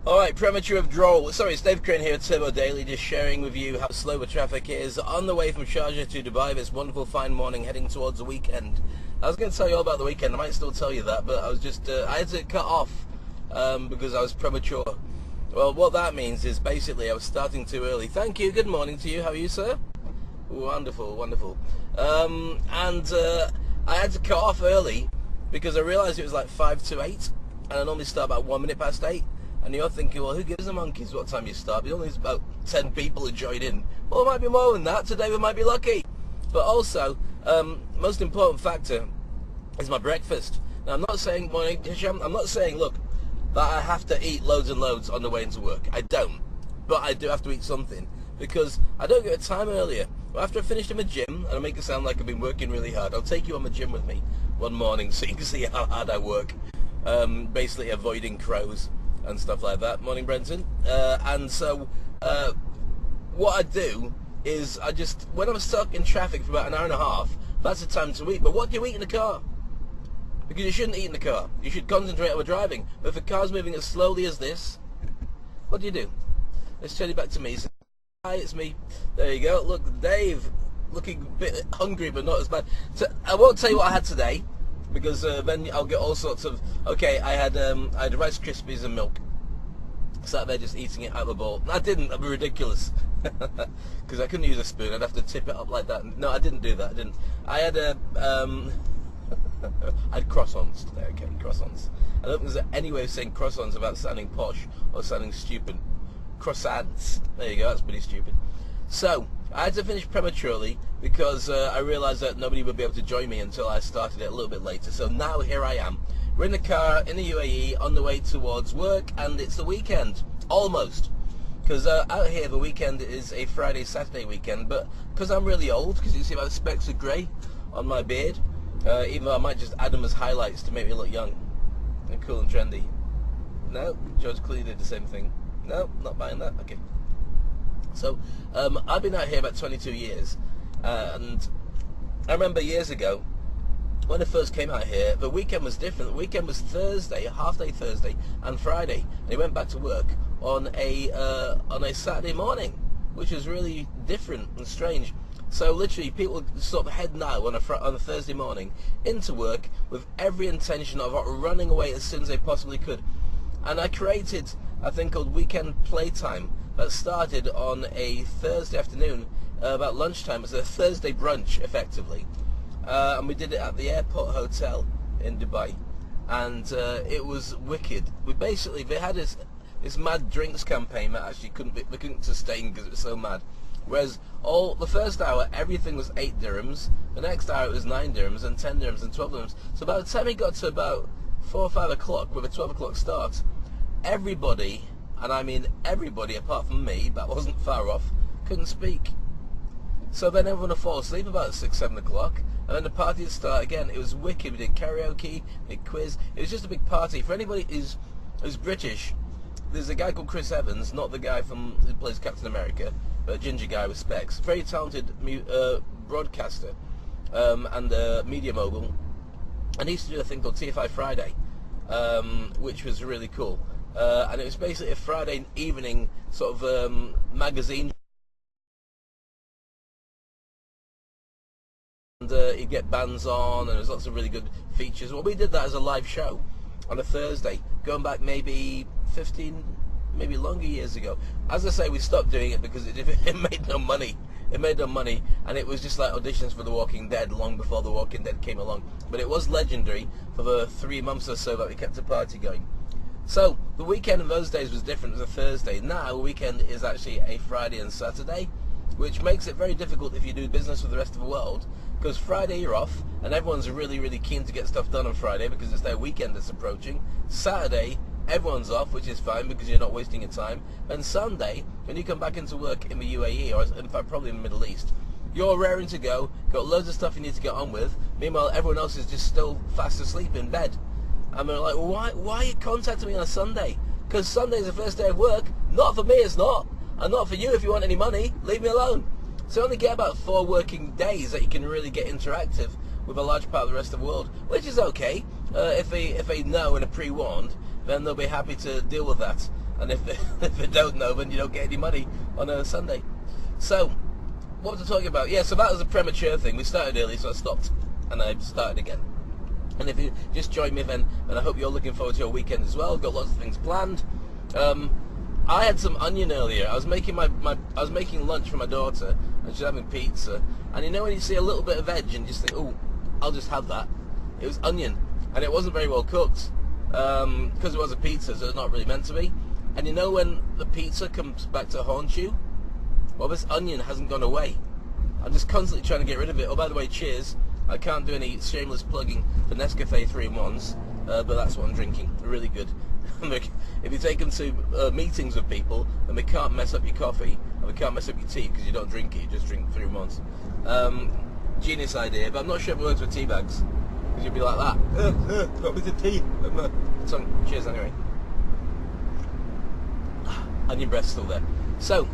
Alright, Premature Withdrawal. Sorry, it's Dave Crane here at Turbo Daily, just sharing with you how slow the traffic is on the way from Sharjah to Dubai this wonderful fine morning heading towards the weekend. I was going to tell you all about the weekend, I might still tell you that, but I was just, I had to cut off because I was premature. Well, what that means is basically I was starting too early. Thank you, good morning to you, how are you, sir? Wonderful, wonderful. I had to cut off early because I realised it was like 5 to 8, and I normally start about 1 minute past 8. And you're thinking, well, who gives the monkeys what time you start? There's only about 10 people who joined in. Well, it might be more than that. Today we might be lucky. But also, most important factor is my breakfast. Now, I'm not saying, I'm not saying, look, that I have to eat loads and loads on the way into work. I don't. But I do have to eat something. Because I don't get a time earlier. Well, after I finish in the gym, and I make it sound like I've been working really hard, I'll take you on the gym with me one morning so you can see how hard I work. Basically avoiding crows and stuff like that. Morning, Brenton. What I do is when I'm stuck in traffic for about an hour and a half, that's the time to eat. But what do you eat in the car? Because you shouldn't eat in the car. You should concentrate on driving. But if the car's moving as slowly as this, what do? Let's turn it back to me. So, hi, it's me. There you go. Look, Dave, looking a bit hungry, but not as bad. So, I won't tell you what I had today, because then I'll get all sorts of, okay, I had Rice Krispies and milk. Sat there just eating it out of the bowl. I didn't, that'd be ridiculous. Because I couldn't use a spoon, I'd have to tip it up like that. No, I didn't do that, I didn't. I had I had croissants today, okay, croissants. I don't think there's any way of saying croissants without sounding posh or sounding stupid. Croissants, there you go, that's pretty stupid. So, I had to finish prematurely because I realised that nobody would be able to join me until I started it a little bit later. So now here I am. We're in the car in the UAE on the way towards work, and it's the weekend. Almost. Because out here the weekend is a Friday, Saturday weekend, but because I'm really old, because you see my specks are grey on my beard, even though I might just add them as highlights to make me look young and cool and trendy. No, George Clooney did the same thing. No, not buying that. Okay. So, I've been out here about 22 years, and I remember years ago, when I first came out here, the weekend was different. The weekend was Thursday, half-day Thursday, and Friday, and he went back to work on a Saturday morning, which was really different and strange. So literally, people sort of head now on a Thursday morning into work with every intention of running away as soon as they possibly could. And I created a thing called Weekend Playtime that started on a Thursday afternoon, about lunchtime. It was a Thursday brunch, effectively. And we did it at the airport hotel in Dubai. And it was wicked. They had this mad drinks campaign that actually we couldn't sustain because it was so mad. Whereas the first hour, everything was 8 dirhams. The next hour, it was 9 dirhams and 10 dirhams and 12 dirhams. So by the time it got to about 4 or 5 o'clock, with a 12 o'clock start, everybody, and I mean everybody apart from me, that wasn't far off, couldn't speak. So then everyone would fall asleep about 6, 7 o'clock, and then the party would start again. It was wicked. We did karaoke, we did quiz. It was just a big party. For anybody who's British, there's a guy called Chris Evans, not the guy who plays Captain America, but a ginger guy with specs. Very talented broadcaster and media mogul. And he used to do a thing called TFI Friday, which was really cool. And it was basically a Friday evening sort of magazine. And he'd get bands on, and there was lots of really good features. Well, we did that as a live show on a Thursday, going back maybe 15, maybe longer years ago. As I say, we stopped doing it because it made no money. It made no money, and it was just like auditions for The Walking Dead long before The Walking Dead came along. But it was legendary for the 3 months or so that we kept the party going. So, the weekend in those days was different. It was a Thursday. Now, the weekend is actually a Friday and Saturday, which makes it very difficult if you do business with the rest of the world, because Friday you're off, and everyone's really, really keen to get stuff done on Friday because it's their weekend that's approaching. Saturday, everyone's off, which is fine because you're not wasting your time. And Sunday, when you come back into work in the UAE, or in fact probably in the Middle East, you're raring to go, got loads of stuff you need to get on with. Meanwhile, everyone else is just still fast asleep in bed. And they're like, well, why are you contacting me on a Sunday? Because Sunday is the first day of work. Not for me, it's not. And not for you if you want any money. Leave me alone. So you only get about 4 working days that you can really get interactive with a large part of the rest of the world, which is okay. If they know and are pre-warned, then they'll be happy to deal with that. and if they don't know, then you don't get any money on a Sunday. So, what was I talking about? Yeah, so that was a Premature thing. We started early, so I stopped, and I started again. And if you just join me then I hope you're looking forward to your weekend as well. Got lots of things planned. I had some onion earlier. I was making I was making lunch for my daughter, and she's having pizza. And you know when you see a little bit of veg and you just think, oh, I'll just have that. It was onion, and it wasn't very well cooked because it was a pizza, so it's not really meant to be. And you know when the pizza comes back to haunt you? Well, this onion hasn't gone away. I'm just constantly trying to get rid of it. Oh, by the way, cheers. I can't do any shameless plugging for Nescafe 3-in-1s, but that's what I'm drinking. They're really good. If you take them to meetings with people, then they can't mess up your coffee, and they can't mess up your tea because you don't drink it, you just drink 3-in-1s. Genius idea, but I'm not sure if it works with tea bags, because you'd be like that. Got with the tea. So, cheers anyway. Onion breath's still there. So,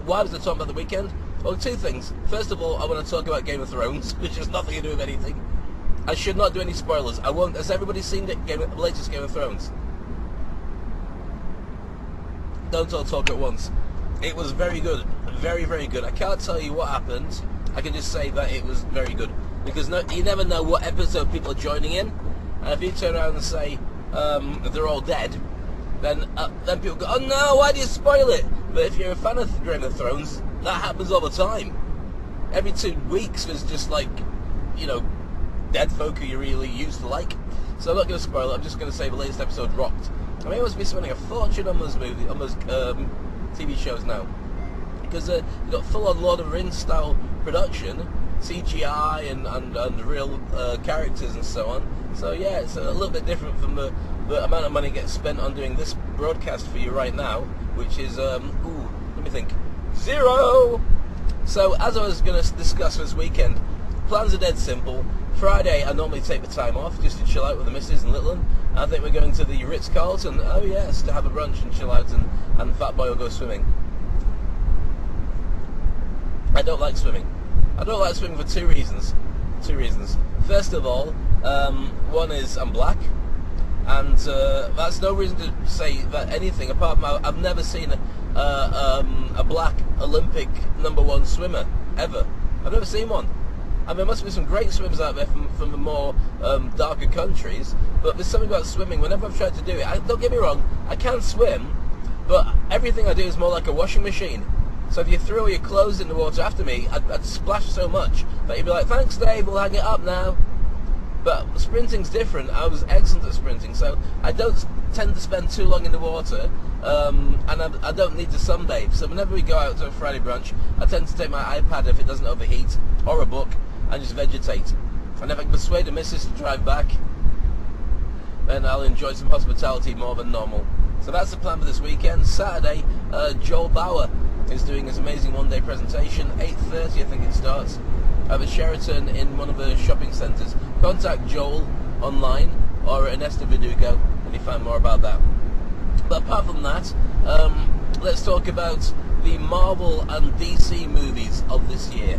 why was I talking about the weekend? Well, two things. First of all, I want to talk about Game of Thrones, which has nothing to do with anything. I should not do any spoilers. I won't. Has everybody seen the latest Game of Thrones? Don't all talk at once. It was very good. Very, very good. I can't tell you what happened. I can just say that it was very good. Because you never know what episode people are joining in. And if you turn around and say they're all dead, then people go, oh no, why do you spoil it? But if you're a fan of Game of Thrones, that happens all the time. Every 2 weeks there's just like, you know, dead folk who you really used to like. So I'm not going to spoil it, I'm just going to say the latest episode rocked. I mean, I must be spending a fortune on those TV shows now. Because they've got full-on Lord of the Rings style production, CGI and real characters and so on. So yeah, it's a little bit different from the amount of money that gets spent on doing this broadcast for you right now, which is, let me think, 0! So, as I was going to discuss this weekend, plans are dead simple. Friday, I normally take the time off just to chill out with the missus and little one. I think we're going to the Ritz-Carlton, oh yes, to have a brunch and chill out, and Fat Boy will go swimming. I don't like swimming. I don't like swimming for two reasons. First of all, one is I'm black, and that's no reason to say that anything apart from I've never seen a black Olympic #1 swimmer ever. I've never seen one. I mean, there must be some great swimmers out there from the more darker countries, but there's something about swimming. Whenever I've tried to do it, don't get me wrong, I can swim, but everything I do is more like a washing machine. So if you threw all your clothes in the water after me, I'd splash so much that you'd be like, thanks Dave, we'll hang it up now. But sprinting's different. I was excellent at sprinting, so I don't tend to spend too long in the water, and I don't need to sunbathe. So whenever we go out to a Friday brunch, I tend to take my iPad if it doesn't overheat, or a book, and just vegetate. And if I can persuade the missus to drive back, then I'll enjoy some hospitality more than normal. So that's the plan for this weekend. Saturday, Joel Bauer is doing his amazing one-day presentation. 8:30 I think it starts at the Sheraton in one of the shopping centres. Contact Joel online or Ernesto Verdugo and you find more about that. But apart from that, let's talk about the Marvel and DC movies of this year.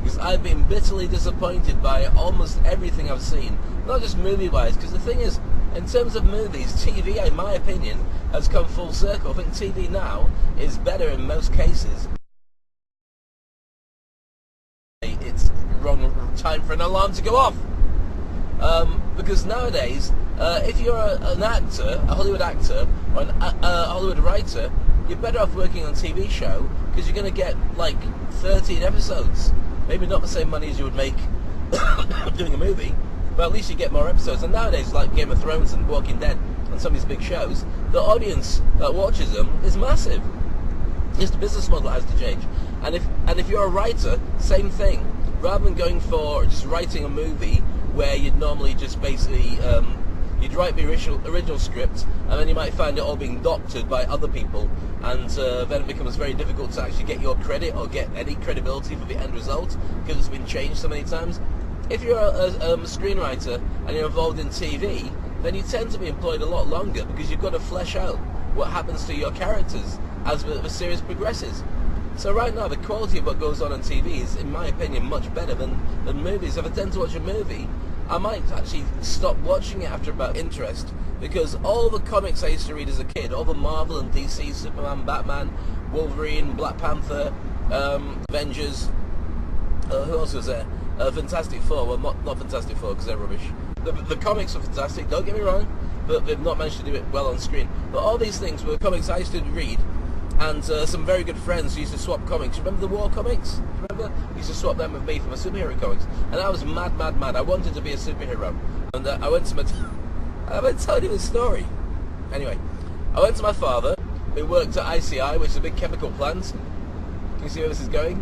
Because I've been bitterly disappointed by almost everything I've seen. Not just movie-wise, because the thing is, in terms of movies, TV, in my opinion, has come full circle. I think TV now is better in most cases. It's wrong time for an alarm to go off. Because nowadays, if you're an actor, a Hollywood actor, or a Hollywood writer, you're better off working on a TV show, because you're going to get, like, 13 episodes. Maybe not the same money as you would make doing a movie, but at least you get more episodes. And nowadays, like Game of Thrones and Walking Dead and some of these big shows, the audience that watches them is massive. Just the business model has to change. And if you're a writer, same thing. Rather than going for just writing a movie where you'd normally just basically you'd write the original script, and then you might find it all being doctored by other people, and then it becomes very difficult to actually get your credit or get any credibility for the end result because it's been changed so many times. If you're a screenwriter and you're involved in TV, then you tend to be employed a lot longer because you've got to flesh out what happens to your characters as the series progresses. So right now, the quality of what goes on TV is, in my opinion, much better than movies. If I tend to watch a movie, I might actually stop watching it after about interest, because all the comics I used to read as a kid, all the Marvel and DC, Superman, Batman, Wolverine, Black Panther, Avengers, who else was there? Fantastic Four. Well, not Fantastic Four because they're rubbish. The comics are fantastic, don't get me wrong, but they've not managed to do it well on screen. But all these things were comics I used to read, and some very good friends who used to swap comics. Remember the war comics? Remember? Used to swap them with me for my superhero comics. And I was mad. I wanted to be a superhero. And I went to my... I've been telling you this story. Anyway, I went to my father, who worked at ICI, which is a big chemical plant. Can you see where this is going?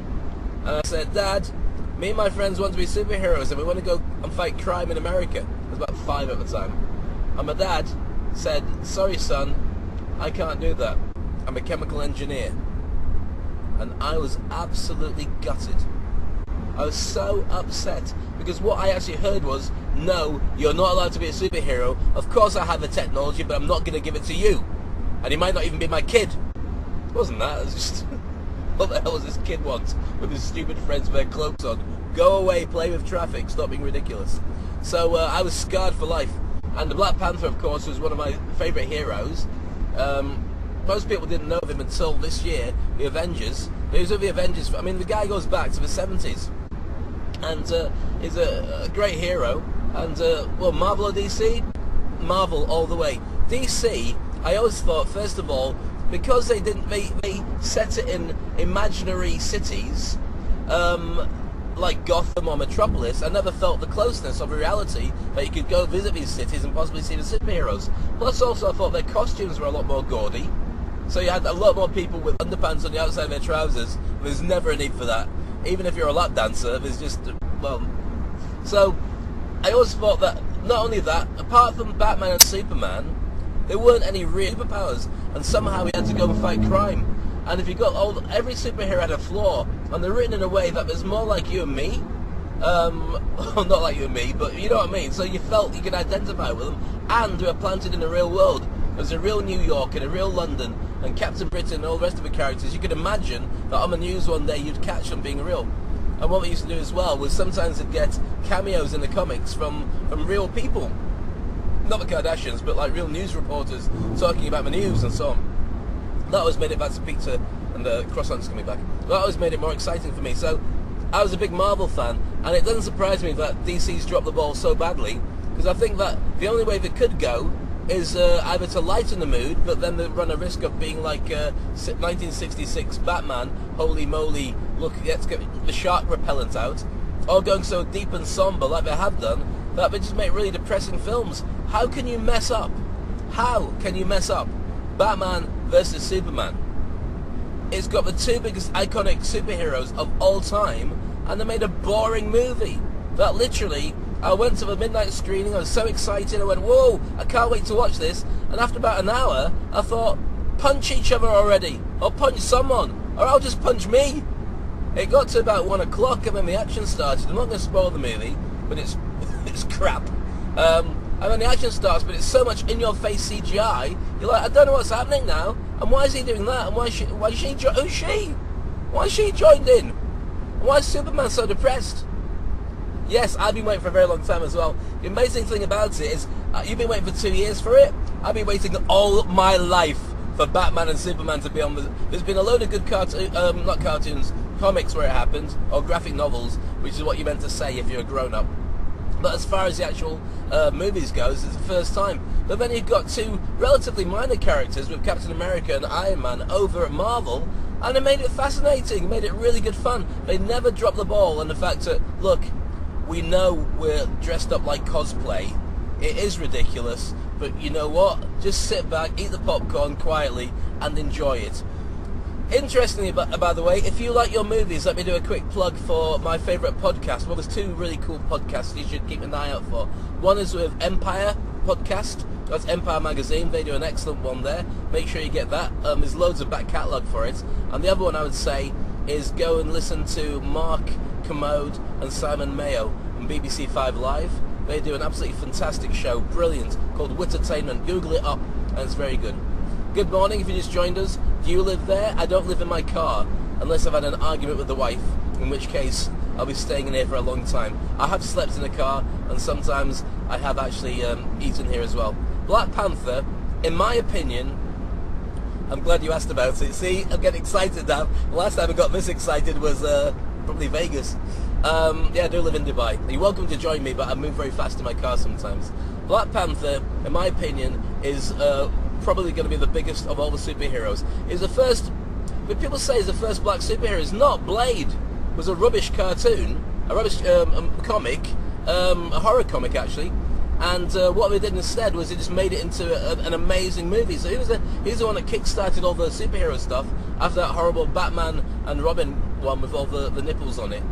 And I said, Dad, me and my friends want to be superheroes and we want to go and fight crime in America. I was about 5 at the time. And my dad said, sorry son, I can't do that. I'm a chemical engineer. And I was absolutely gutted. I was so upset because what I actually heard was, no, you're not allowed to be a superhero. Of course I have the technology, but I'm not going to give it to you. And he might not even be my kid. It wasn't that, it was just... What the hell does this kid want with his stupid friends with their cloaks on? Go away, play with traffic, stop being ridiculous. So I was scarred for life. And the Black Panther, of course, was one of my favourite heroes. Most people didn't know of him until this year, the Avengers. He was with the Avengers. I mean, the guy goes back to the 70s. And is a great hero. And, well, Marvel or DC? Marvel all the way. DC, I always thought, first of all, because they set it in imaginary cities, like Gotham or Metropolis, I never felt the closeness of reality that you could go visit these cities and possibly see the superheroes. Plus also I thought their costumes were a lot more gaudy, so you had a lot more people with underpants on the outside of their trousers. There's never a need for that. Even if you're a lap dancer, there's just, well... So, I always thought that, not only that, apart from Batman and Superman, there weren't any real superpowers, and somehow we had to go and fight crime. And if you got every superhero had a flaw, and they're written in a way that was more like you and me, not like you and me, but you know what I mean. So you felt you could identify with them, and they were planted in the real world. There's a real New York and a real London, and Captain Britain and all the rest of the characters. You could imagine that on the news one day you'd catch them being real. And what we used to do as well was sometimes they'd get cameos in the comics from real people. Not the Kardashians, but like real news reporters talking about the news and so on. That always made it, that's pizza and the croissants coming back. That always made it more exciting for me. So I was a big Marvel fan, and it doesn't surprise me that DC's dropped the ball so badly, because I think that the only way they could go is either to lighten the mood, but then they run a risk of being like 1966 Batman, holy moly, look, let's get the shark repellent out, or going so deep and somber like they have done, that they just make really depressing films. How can you mess up? How can you mess up Batman versus Superman? It's got the two biggest iconic superheroes of all time, and they made a boring movie that literally, I went to the midnight screening, I was so excited, I went, whoa, I can't wait to watch this, and after about an hour, I thought, punch each other already, or punch someone, or I'll just punch me. It got to about 1 o'clock, and then the action started. I'm not going to spoil the movie, but it's crap. And then the action starts, but it's so much in-your-face CGI, you're like, I don't know what's happening now, and why is he doing that, and who's she? Why is she joined in? Why is Superman so depressed? Yes, I've been waiting for a very long time as well. The amazing thing about it is, you've been waiting for 2 years for it, I've been waiting all my life for Batman and Superman to be on the... There's been a load of good comics where it happened, or graphic novels, which is what you're meant to say if you're a grown-up. But as far as the actual movies goes, it's the first time. But then you've got two relatively minor characters with Captain America and Iron Man over at Marvel, and it made it fascinating, made it really good fun. They never dropped the ball on the fact that, look, we know we're dressed up like cosplay. It is ridiculous, but you know what? Just sit back, eat the popcorn quietly, and enjoy it. Interestingly, by the way, if you like your movies, let me do a quick plug for my favourite podcast. Well, there's two really cool podcasts you should keep an eye out for. One is with Empire Podcast. That's Empire Magazine. They do an excellent one there. Make sure you get that. There's loads of back catalogue for it. And the other one I would say is go and listen to Mark Commode and Simon Mayo on BBC 5 Live. They do an absolutely fantastic show, brilliant, called Wittertainment. Google it up, and it's very good. Good morning, if you just joined us. Do you live there? I don't live in my car, unless I've had an argument with the wife, in which case I'll be staying in here for a long time. I have slept in the car, and sometimes I have actually eaten here as well. Black Panther, in my opinion, I'm glad you asked about it. See, I'm getting excited now. The last time I got this excited was probably Vegas. Yeah, I do live in Dubai. You're welcome to join me, but I move very fast in my car sometimes. Black Panther, in my opinion, is probably going to be the biggest of all the superheroes. Is the first, but people say is the first black superhero. It's not. Blade was a rubbish cartoon, a rubbish comic, a horror comic actually. And what they did instead was they just made it into an amazing movie. So he was the one that kick-started all the superhero stuff after that horrible Batman and Robin one with all the nipples on it.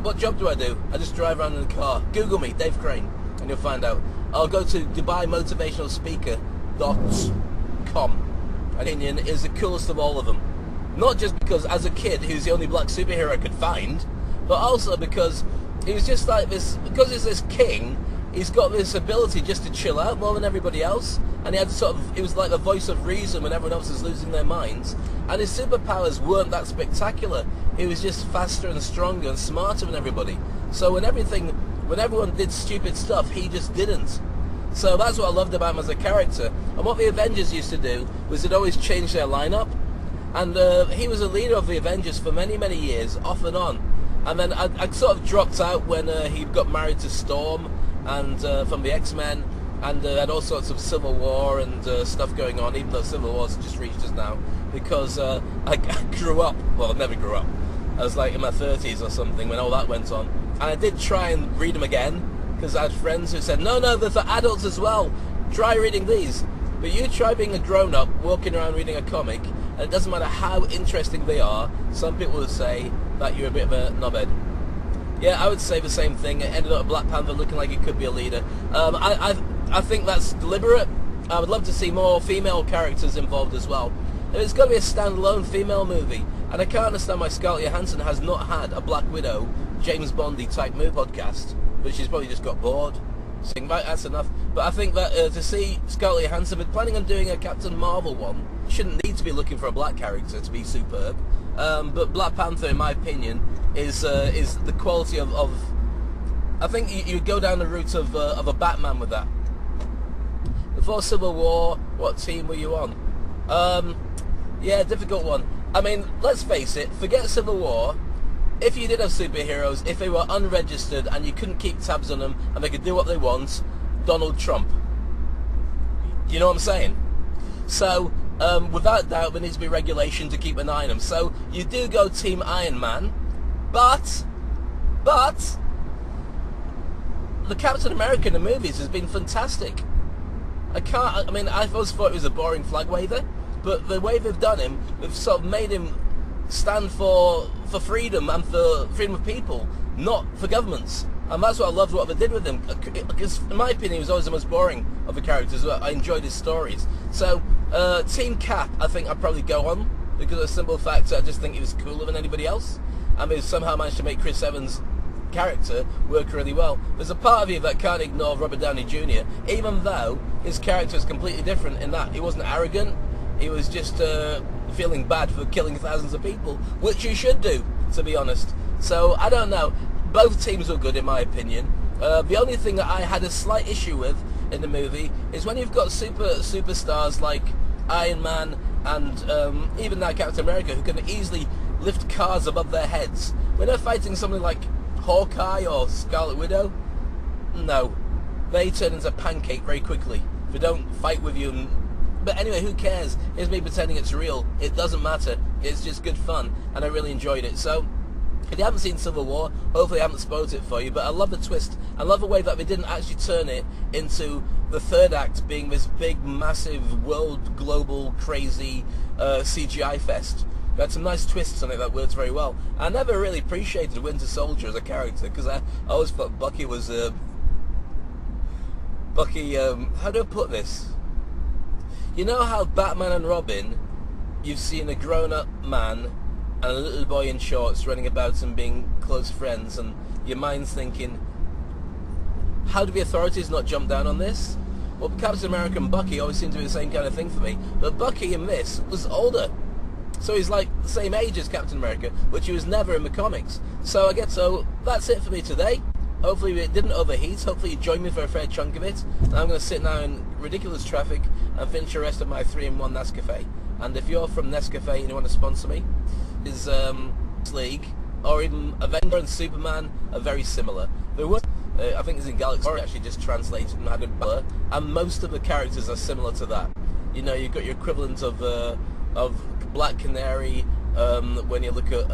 What job do I do? I just drive around in a car. Google me, Dave Crane, and you'll find out. I'll go to DubaiMotivationalSpeaker.com. My opinion is the coolest of all of them. Not just because as a kid he was the only black superhero I could find, but also because he was just like this, because he's this king. He's got this ability just to chill out more than everybody else, and he had he was like the voice of reason when everyone else was losing their minds, and his superpowers weren't that spectacular. He was just faster and stronger and smarter than everybody. So when everyone did stupid stuff, he just didn't. So that's what I loved about him as a character. And what the Avengers used to do was they'd always change their lineup, and he was a leader of the Avengers for many, many years, off and on. And then I sort of dropped out when he got married to Storm, and from the X-Men, and had all sorts of Civil War and stuff going on, even though Civil War's just reached us now, because I grew up, well, I never grew up, I was like in my 30s or something when all that went on, and I did try and read them again, because I had friends who said, no, they're for adults as well, try reading these. But you try being a grown-up, walking around reading a comic, and it doesn't matter how interesting they are, some people will say that you're a bit of a knobhead. Yeah, I would say the same thing. It ended up Black Panther looking like he could be a leader. I think that's deliberate. I would love to see more female characters involved as well. It's got to be a standalone female movie, and I can't understand why Scarlett Johansson has not had a Black Widow, James Bondy type movie podcast, but she's probably just got bored. So right, that's enough. But I think that to see Scarlett Johansson, we're planning on doing a Captain Marvel one. Shouldn't need to be looking for a black character to be superb. But Black Panther, in my opinion, is the quality of I think you go down the route of a Batman with that. Before Civil War, what team were you on? Yeah, difficult one. I mean, let's face it, forget Civil War. If you did have superheroes, if they were unregistered and you couldn't keep tabs on them and they could do what they want, Donald Trump. You know what I'm saying? So, without doubt, there needs to be regulation to keep an eye on them. So, you do go Team Iron Man, but the Captain America in the movies has been fantastic. I mean, I've always thought he was a boring flag waver, but the way they've done him, they've sort of made him stand for freedom and for freedom of people, not for governments. And that's what I loved what they did with him, because in my opinion he was always the most boring of the characters. I enjoyed his stories. So Team Cap, I think I'd probably go on, because of the simple fact that I just think he was cooler than anybody else, and they somehow managed to make Chris Evans' character work really well. There's a part of you that can't ignore Robert Downey Jr., even though his character is completely different in that he wasn't arrogant, he was just feeling bad for killing thousands of people, which you should do, to be honest. So, I don't know. Both teams were good, in my opinion. The only thing that I had a slight issue with in the movie is when you've got superstars like Iron Man and even now Captain America, who can easily lift cars above their heads. When they're fighting something like Hawkeye or Scarlet Widow, no. They turn into pancake very quickly if they don't fight with you. But anyway, who cares? Here's me pretending it's real. It doesn't matter. It's just good fun, and I really enjoyed it. So, if you haven't seen Civil War, hopefully I haven't spoiled it for you, but I love the twist. I love the way that they didn't actually turn it into the third act being this big, massive, world, global, crazy CGI fest. They had some nice twists on it that worked very well. I never really appreciated Winter Soldier as a character, because I always thought Bucky was... how do I put this? You know how Batman and Robin, you've seen a grown-up man and a little boy in shorts running about and being close friends, and your mind's thinking, how do the authorities not jump down on this? Well, Captain America and Bucky always seem to be the same kind of thing for me, but Bucky in this was older. So he's like the same age as Captain America, which he was never in the comics. So that's it for me today. Hopefully it didn't overheat. Hopefully you joined me for a fair chunk of it. And I'm going to sit now in ridiculous traffic and finish the rest of my 3-in-1 Nescafe. And if you're from Nescafe and you want to sponsor me, is League or even Avenger and Superman are very similar. There was, I think it's in Galaxy actually just translated and added blur, and most of the characters are similar to that. You know, you've got your equivalent of Black Canary when you look at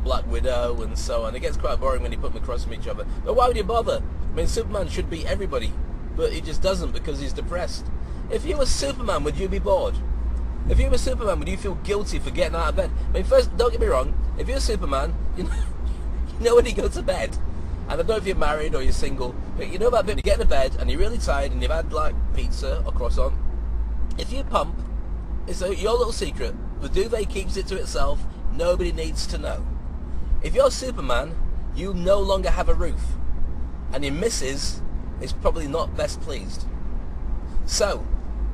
Black Widow and so on. It gets quite boring when you put them across from each other. But why would you bother? I mean, Superman should be everybody, but he just doesn't because he's depressed. If you were Superman, would you be bored? If you were Superman, would you feel guilty for getting out of bed? I mean, first, don't get me wrong, if you're Superman, you know when you go to bed, and I don't know if you're married or you're single, but you know about when you get into bed and you're really tired and you've had like pizza or croissant, if you pump, it's your little secret, the duvet keeps it to itself, nobody needs to know. If you're Superman, you no longer have a roof, and your missus is probably not best pleased. So,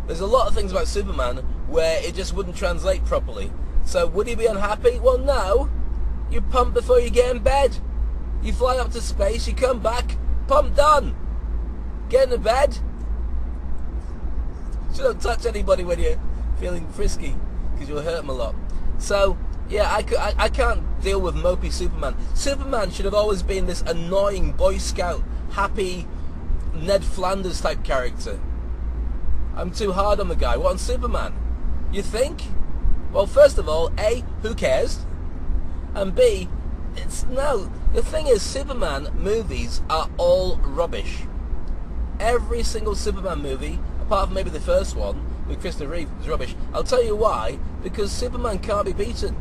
there's a lot of things about Superman where it just wouldn't translate properly. So would he be unhappy? Well, no. You pump before you get in bed. You fly up to space, you come back, pump done. Get into bed. So don't touch anybody when you're feeling frisky, because you'll hurt them a lot. So, yeah, I can't deal with mopey Superman. Superman should have always been this annoying Boy Scout, happy Ned Flanders type character. I'm too hard on the guy. What, on Superman? You think? Well, first of all, A, who cares? And B, no. The thing is, Superman movies are all rubbish. Every single Superman movie, apart from maybe the first one, with Christopher Reeve, is rubbish. I'll tell you why. Because Superman can't be beaten.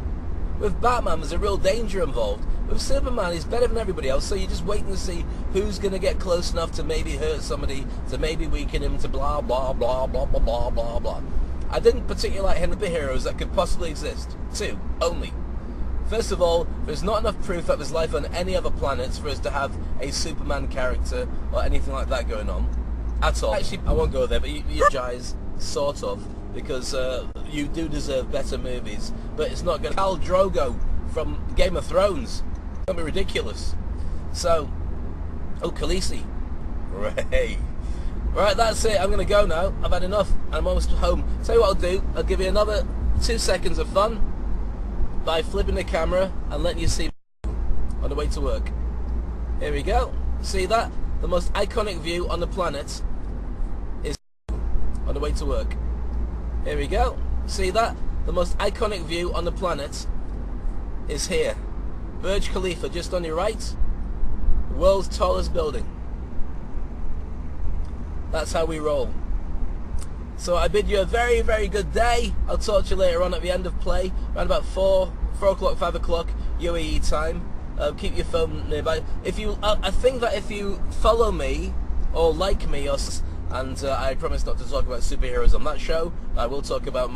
With Batman, there's a real danger involved. With Superman, he's better than everybody else, so you're just waiting to see who's going to get close enough to maybe hurt somebody, to maybe weaken him, to blah, blah, blah, blah, blah, blah, blah, blah. I didn't particularly like him the heroes that could possibly exist. 2, only. First of all, there's not enough proof that there's life on any other planets for us to have a Superman character or anything like that going on. At all. Actually, I won't go there, but you guys, sort of, because you do deserve better movies. But it's not going to... Khal Drogo from Game of Thrones. It's going to be ridiculous. So... Oh, Khaleesi. Right. Right, that's it. I'm going to go now. I've had enough. I'm almost home. Tell you what I'll do. I'll give you another 2 seconds of fun by flipping the camera and letting you see on the way to work. Here we go. See that? The most iconic view on the planet is on the way to work. Here we go. See that? The most iconic view on the planet is here. Burj Khalifa just on your right. World's tallest building. That's how we roll. So I bid you a very, very good day. I'll talk to you later on at the end of play, around about 4 o'clock, 5 o'clock UAE time. Keep your phone nearby. If you, I think that if you follow me or like me, and I promise not to talk about superheroes on that show, I will talk about